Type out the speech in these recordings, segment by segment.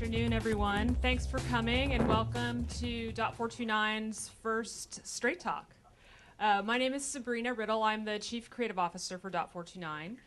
afternoon, everyone. Thanks for coming and welcome to .429's first Straight Talk. My name is Sabrina Riddle. I'm the Chief Creative Officer for .429.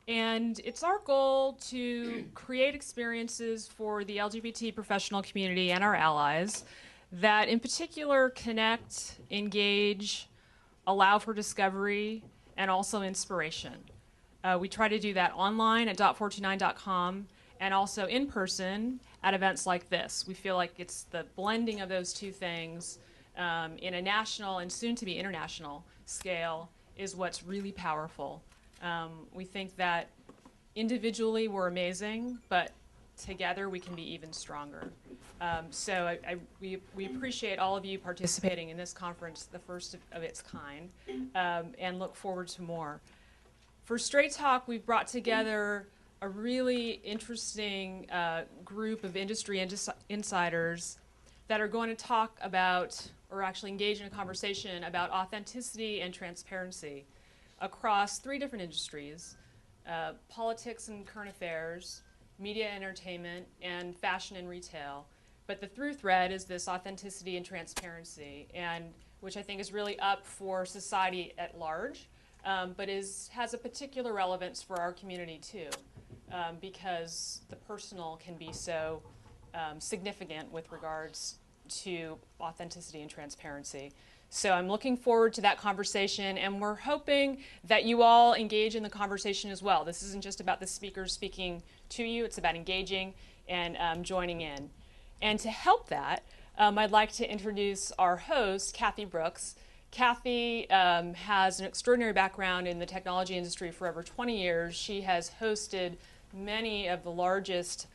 And it's our goal to create experiences for the LGBT professional community and our allies that in particular connect, engage, allow for discovery, and also inspiration. We try to do that online at .429.com and also in person at events like this. We feel like it's the blending of those two things in a national and soon to be international scale is what's really powerful. We think that individually we're amazing, but together we can be even stronger. We appreciate all of you participating in this conference, the first of its kind, and look forward to more. For Straight Talk, we've brought together a really interesting group of industry insiders that are going to talk about, or actually engage in a conversation about authenticity and transparency across three different industries: politics and current affairs, media and entertainment, and fashion and retail. But the through thread is this authenticity and transparency, and which I think is really up for society at large, but has a particular relevance for our community too, because the personal can be so significant with regards to authenticity and transparency. So I'm looking forward to that conversation, and we're hoping that you all engage in the conversation as well. This isn't just about the speakers speaking to you, it's about engaging and joining in. And to help that, I'd like to introduce our host, Cathy Brooks. Cathy has an extraordinary background in the technology industry for over 20 years. She has hosted many of the largest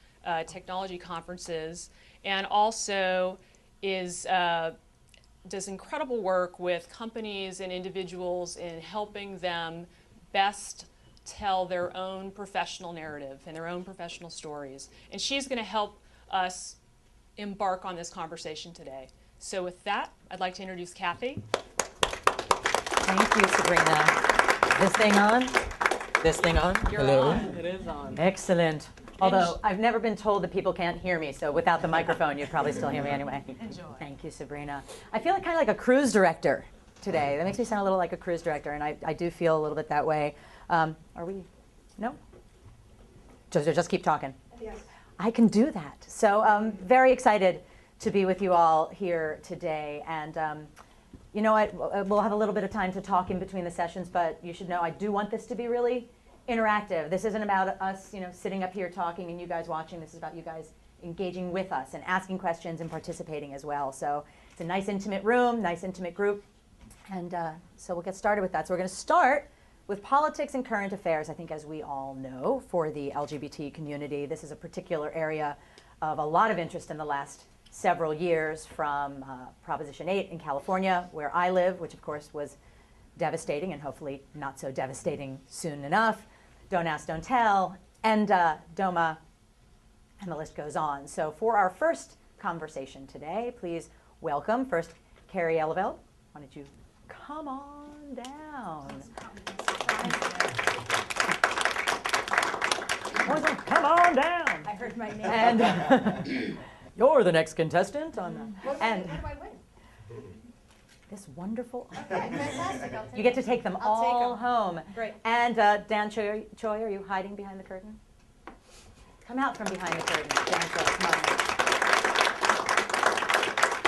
technology conferences, and also does incredible work with companies and individuals in helping them best tell their own professional narrative and their own professional stories. And she's going to help us embark on this conversation today. So with that, I'd like to introduce Cathy. Thank you, Sabrina. This thing on? This thing on? You're Hello? on. It is on. Excellent. Although I've never been told that people can't hear me, so without the microphone, you'd probably still hear me anyway. Enjoy. Thank you, Sabrina. I feel kind of like a cruise director today. That makes me sound a little like a cruise director, and I do feel a little bit that way. Are we? No? Just keep talking. Yes. I can do that. So very excited to be with you all here today. And you know what? We'll have a little bit of time to talk in between the sessions, but you should know I do want this to be really interactive. This isn't about us, sitting up here talking and you guys watching. This is about you guys engaging with us and asking questions and participating as well. So it's a nice intimate room, nice intimate group. And so we'll get started with that. So we're going to start with politics and current affairs. I think, as we all know, for the LGBT community, this is a particular area of a lot of interest in the last several years, from Proposition 8 in California, where I live, which of course was devastating and hopefully not so devastating soon enough. Don't Ask, Don't Tell, and DOMA, and the list goes on. So for our first conversation today, please welcome first Kerry Eleveld. Why don't you come on down? Come on down. I heard my name. And you're the next contestant on that. And What do I win? this wonderful. Okay, fantastic. I'll take You get to it. take them I'll take all 'em. home. Great. And Dan Choi, are you hiding behind the curtain? Come out from behind the curtain. Dan Choi, come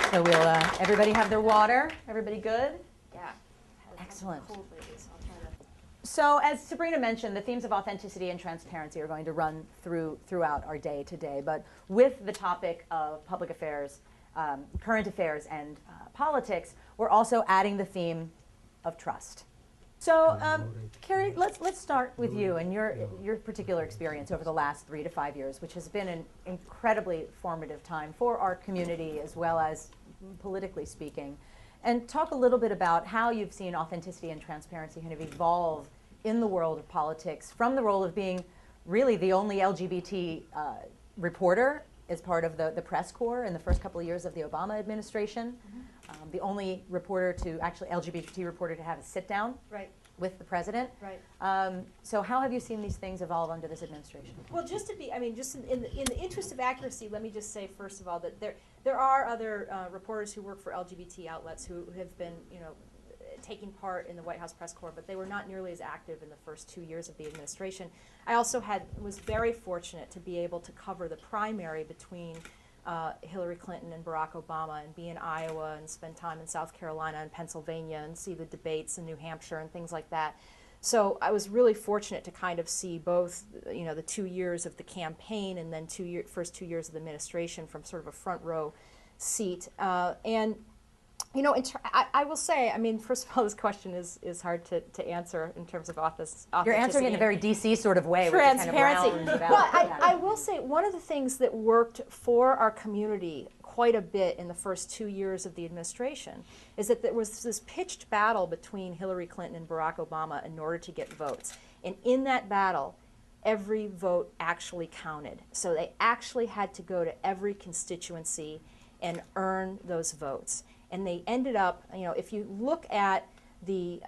on. So we'll, everybody have their water? Everybody good? Yeah. Excellent. Cold lately, so I'll try to. So as Sabrina mentioned, the themes of authenticity and transparency are going to run throughout our day today. But with the topic of public affairs, current affairs, and politics, we're also adding the theme of trust. So, Kerry, let's start with you and your particular experience over the last 3 to 5 years, which has been an incredibly formative time for our community as well as politically speaking. And talk a little bit about how you've seen authenticity and transparency kind of evolve in the world of politics from the role of being really the only LGBT reporter as part of the press corps in the first couple of years of the Obama administration. The only reporter to, actually LGBT reporter to have a sit down Right. with the president. Right. So how have you seen these things evolve under this administration? Well, just to be, I mean, just in the interest of accuracy, let me just say first of all that there are other reporters who work for LGBT outlets who have been, you know, taking part in the White House press corps, but they were not nearly as active in the first 2 years of the administration. I also was very fortunate to be able to cover the primary between Hillary Clinton and Barack Obama, and be in Iowa and spend time in South Carolina and Pennsylvania and see the debates in New Hampshire and things like that. So I was really fortunate to kind of see both, you know, the 2 years of the campaign and then first 2 years of the administration from sort of a front row seat. And you know, I will say, I mean, first of all, this question is hard to answer in terms of office. You're answering it in a very DC sort of way. Transparency. Which is kind of Well, yeah. I will say one of the things that worked for our community quite a bit in the first 2 years of the administration is that there was this pitched battle between Hillary Clinton and Barack Obama in order to get votes. And in that battle, every vote actually counted. So they actually had to go to every constituency and earn those votes. And they ended up, you know, if you look at the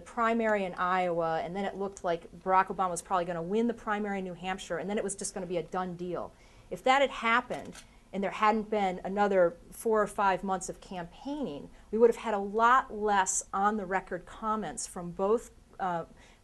primary in Iowa, and then it looked like Barack Obama was probably going to win the primary in New Hampshire, and then it was just going to be a done deal. If that had happened, and there hadn't been another 4 or 5 months of campaigning, we would have had a lot less on-the-record comments from both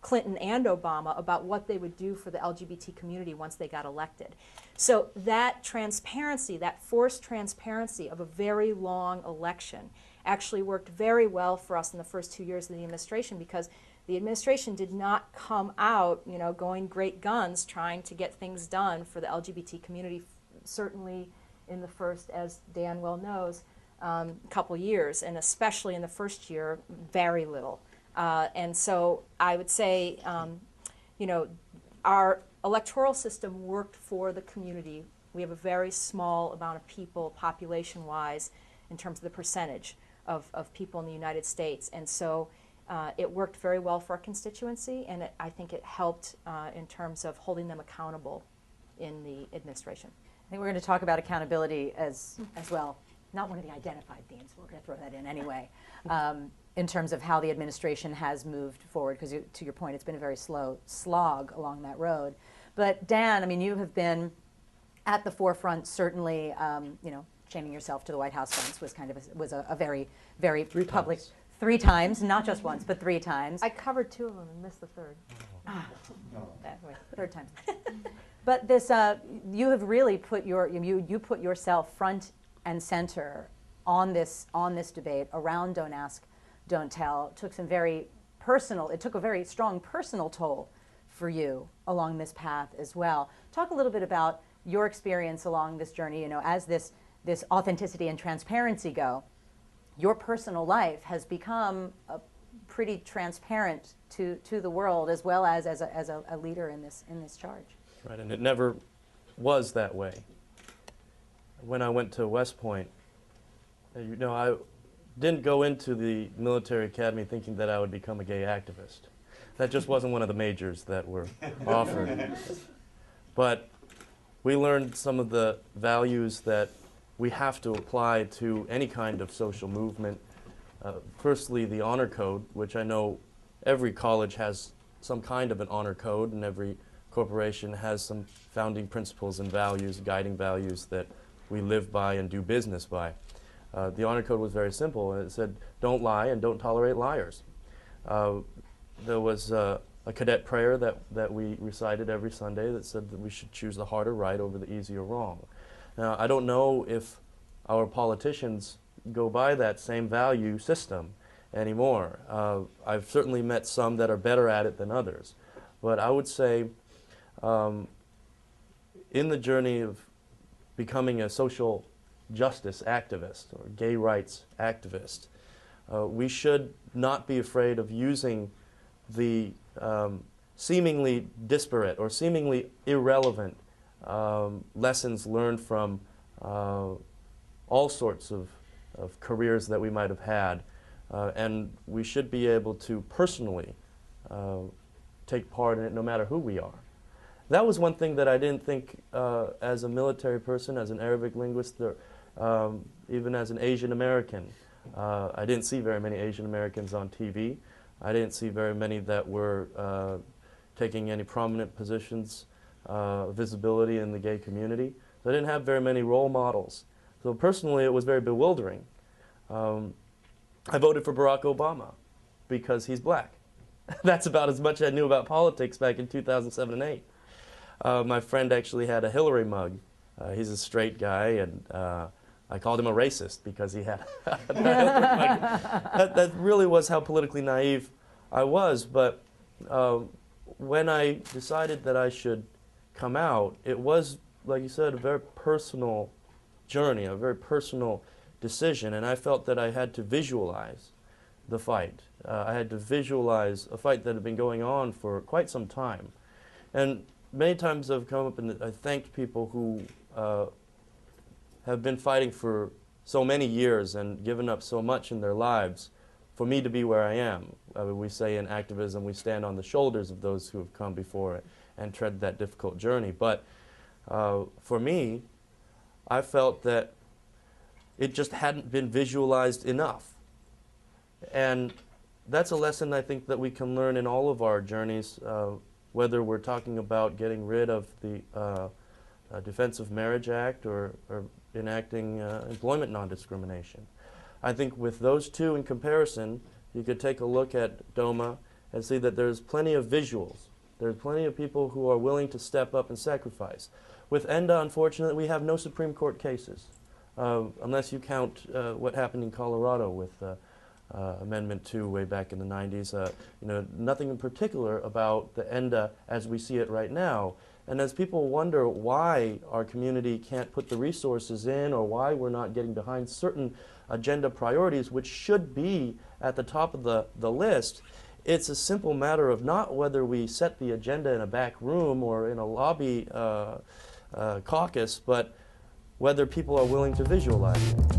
Clinton and Obama about what they would do for the LGBT community once they got elected. So that transparency, that forced transparency of a very long election actually worked very well for us in the first 2 years of the administration, because the administration did not come out, you know, going great guns trying to get things done for the LGBT community, certainly in the first, as Dan well knows, couple years, and especially in the first year, very little. And so I would say, you know, our electoral system worked for the community. We have a very small amount of people, population-wise, in terms of the percentage of people in the United States. And so it worked very well for our constituency, and I think it helped in terms of holding them accountable in the administration. I think we're going to talk about accountability as well. Not one of the identified themes, we're going to throw that in anyway, in terms of how the administration has moved forward, because to your point, it's been a very slow slog along that road. But Dan, I mean, you have been at the forefront, certainly, you know, chaining yourself to the White House once was kind of a very, very public, 3 times, not just once, but 3 times. I covered 2 of them and missed the third. Third time. But this, you have really put you put yourself front and center on this debate around Don't Ask, Don't Tell. It took some very personal. It took a very strong personal toll for you along this path as well. Talk a little bit about your experience along this journey. You know, as this authenticity and transparency go, your personal life has become pretty transparent to the world, as well as a leader in this charge. Right, and it never was that way. When I went to West Point, you know, I didn't go into the military academy thinking that I would become a gay activist. That just wasn't one of the majors that were offered. But we learned some of the values that we have to apply to any kind of social movement. Firstly, the honor code, which I know every college has some kind of an honor code, and every corporation has some founding principles and values, guiding values that we live by and do business by. The honor code was very simple. It said, don't lie and don't tolerate liars. There was a cadet prayer that we recited every Sunday that said that we should choose the harder right over the easier wrong. Now, I don't know if our politicians go by that same value system anymore. I've certainly met some that are better at it than others. But I would say in the journey of becoming a social justice activist or gay rights activist, we should not be afraid of using the seemingly disparate or seemingly irrelevant lessons learned from all sorts of careers that we might have had. And we should be able to personally take part in it no matter who we are. That was one thing that I didn't think as a military person, as an Arabic linguist, even as an Asian American. I didn't see very many Asian Americans on TV. I didn't see very many that were taking any prominent positions, visibility in the gay community. So I didn't have very many role models. So personally, it was very bewildering. I voted for Barack Obama because he's black. That's about as much I knew about politics back in 2007 and 8. My friend actually had a Hillary mug. He's a straight guy, and I called him a racist because he had a Hillary mug. That really was how politically naive I was. But when I decided that I should come out, it was, like you said, a very personal journey, a very personal decision, and I felt that I had to visualize the fight. I had to visualize a fight that had been going on for quite some time. And many times I've come up and I thanked people who have been fighting for so many years and given up so much in their lives for me to be where I am. We say in activism, we stand on the shoulders of those who have come before and tread that difficult journey. But for me, I felt that it just hadn't been visualized enough. And that's a lesson I think that we can learn in all of our journeys, whether we're talking about getting rid of the Defense of Marriage Act or enacting employment non-discrimination. I think with those two in comparison, you could take a look at DOMA and see that there's plenty of visuals. There's plenty of people who are willing to step up and sacrifice. With ENDA, unfortunately, we have no Supreme Court cases, unless you count what happened in Colorado with Amendment 2 way back in the 90s. Nothing in particular about the ENDA as we see it right now. And as people wonder why our community can't put the resources in or why we're not getting behind certain agenda priorities, which should be at the top of the list, it's a simple matter of not whether we set the agenda in a back room or in a lobby caucus, but whether people are willing to visualize it.